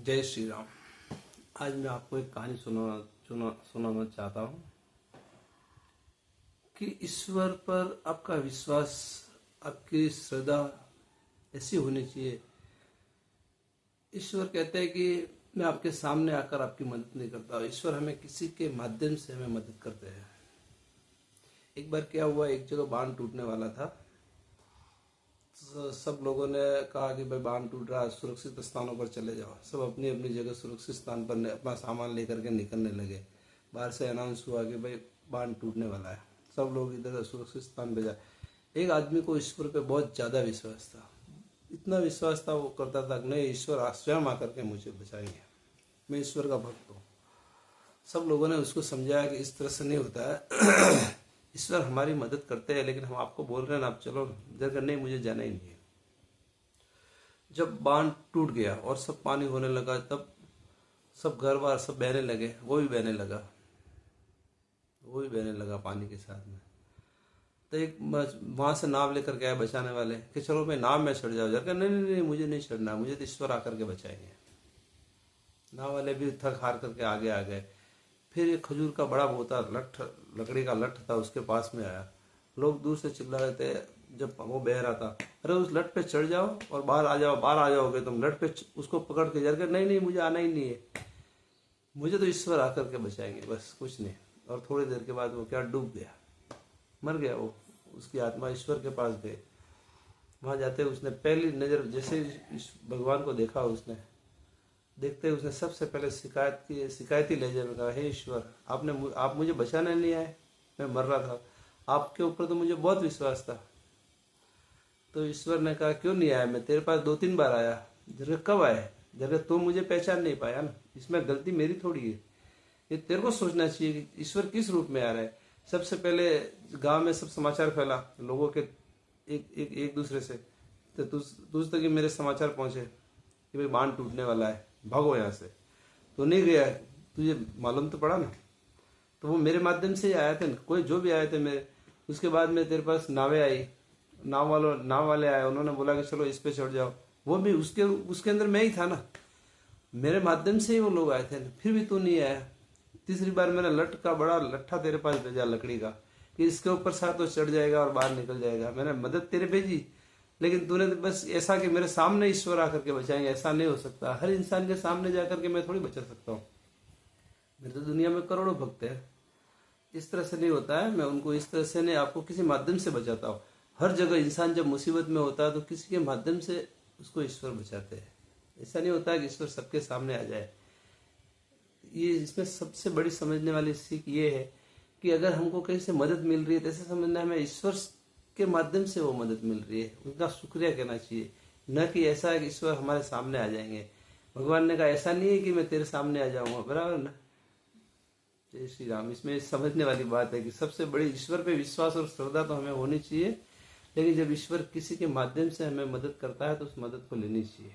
जय श्री राम। आज मैं आपको एक कहानी सुनाना चाहता हूँ कि ईश्वर पर आपका विश्वास, आपकी श्रद्धा ऐसी होनी चाहिए। ईश्वर कहते हैं कि मैं आपके सामने आकर आपकी मदद नहीं करता। ईश्वर हमें किसी के माध्यम से हमें मदद करते हैं। एक बार क्या हुआ, एक जगह बांध टूटने वाला था। सब लोगों ने कहा कि भाई बांध टूट रहा है, सुरक्षित स्थानों पर चले जाओ। सब अपनी अपनी जगह सुरक्षित स्थान पर अपना सामान लेकर के निकलने लगे। बाहर से अनाउंस हुआ कि भाई बांध टूटने वाला है, सब लोग इधर सुरक्षित स्थान पर जाए। एक आदमी को ईश्वर पे बहुत ज़्यादा विश्वास था। इतना विश्वास था, वो करता था कि नहीं, ईश्वर स्वयं आकर के मुझे बचाएंगे, मैं ईश्वर का भक्त हूँ। सब लोगों ने उसको समझाया कि इस तरह से नहीं होता है, ईश्वर हमारी मदद करते हैं, लेकिन हम आपको बोल रहे हैं ना, आप चलो जगह, नहीं मुझे जाना ही नहीं है। जब बांध टूट गया और सब पानी होने लगा, तब सब घर बार सब बहने लगे। वो भी बहने लगा पानी के साथ में। तो एक वहां से नाव लेकर गया बचाने वाले कि चलो मैं नाव में चढ़ जाओ। जगह नहीं नहीं नहीं, मुझे नहीं चढ़ना, मुझे तो ईश्वर आकर के बचाएंगे। नाव वाले भी थक हार करके आगे आ गए। फिर एक खजूर का बड़ा मोटा लकड़ी का लठ था, उसके पास में आया। लोग दूर से चिल्ला रहे थे जब वो बह रहा था, अरे उस लठ पे चढ़ जाओ और बाहर आ जाओ, बाहर आ जाओगे तुम। लठ पे उसको पकड़ के जर, नहीं नहीं मुझे आना ही नहीं है, मुझे तो ईश्वर आकर के बचाएंगे, बस कुछ नहीं। और थोड़ी देर के बाद वो क्या डूब गया, मर गया। वो उसकी आत्मा ईश्वर के पास गई। वहां जाते उसने पहली नजर जैसे भगवान को देखा, उसने देखते ही उसने सबसे पहले शिकायती लहजे में कहा, हे ईश्वर, आप मुझे बचाने नहीं आए, मैं मर रहा था, आपके ऊपर तो मुझे बहुत विश्वास था। तो ईश्वर ने कहा, क्यों नहीं आया, मैं तेरे पास 2-3 बार आया, जगह कब आए, जगह तुम मुझे पहचान नहीं पाया ना, इसमें गलती मेरी थोड़ी है। ये तेरे को सोचना चाहिए कि ईश्वर किस रूप में आ रहा है। सबसे पहले गांव में सब समाचार फैला लोगों के एक दूसरे से, तो तुझ तक मेरे समाचार पहुंचे कि भाई बांध टूटने वाला है, भागो यहाँ से। तो नहीं गया, तुझे मालूम तो पड़ा ना। तो वो मेरे माध्यम से ही आए थे, कोई जो भी आए थे मेरे। उसके बाद में तेरे पास नावें आई, नाव वाले आए, उन्होंने बोला कि चलो इस पे चढ़ जाओ। वो भी उसके अंदर मैं ही था ना, मेरे माध्यम से ही वो लोग आए थे, फिर भी तू नहीं आया। तीसरी बार मैंने लठ का बड़ा लट्ठा तेरे पास भेजा लकड़ी का कि इसके ऊपर साथ तो चढ़ जाएगा और बाहर निकल जाएगा। मैंने मदद तेरे भेजी, लेकिन तूने बस ऐसा कि मेरे सामने ईश्वर आकर के बचाएंगे, ऐसा नहीं हो सकता। हर इंसान के सामने जाकर के मैं थोड़ी बचा सकता हूँ, मेरे तो दुनिया में करोड़ों भक्त है। इस तरह से नहीं होता है। मैं उनको इस तरह से नहीं, आपको किसी माध्यम से बचाता हूँ। हर जगह इंसान जब मुसीबत में होता है तो किसी के माध्यम से उसको ईश्वर बचाते हैं। ऐसा नहीं होता है कि ईश्वर सबके सामने आ जाए। ये इसमें सबसे बड़ी समझने वाली सीख ये है कि अगर हमको कहीं से मदद मिल रही है तो ऐसे समझना हमें ईश्वर के माध्यम से वो मदद मिल रही है, उनका शुक्रिया कहना चाहिए, न कि ऐसा है कि ईश्वर हमारे सामने आ जाएंगे। भगवान ने कहा ऐसा नहीं है कि मैं तेरे सामने आ जाऊंगा, बराबर ना। जय श्री राम। इसमें समझने वाली बात है कि सबसे बड़ी ईश्वर पे विश्वास और श्रद्धा तो हमें होनी चाहिए, लेकिन जब ईश्वर किसी के माध्यम से हमें मदद करता है तो उस मदद को लेनी चाहिए।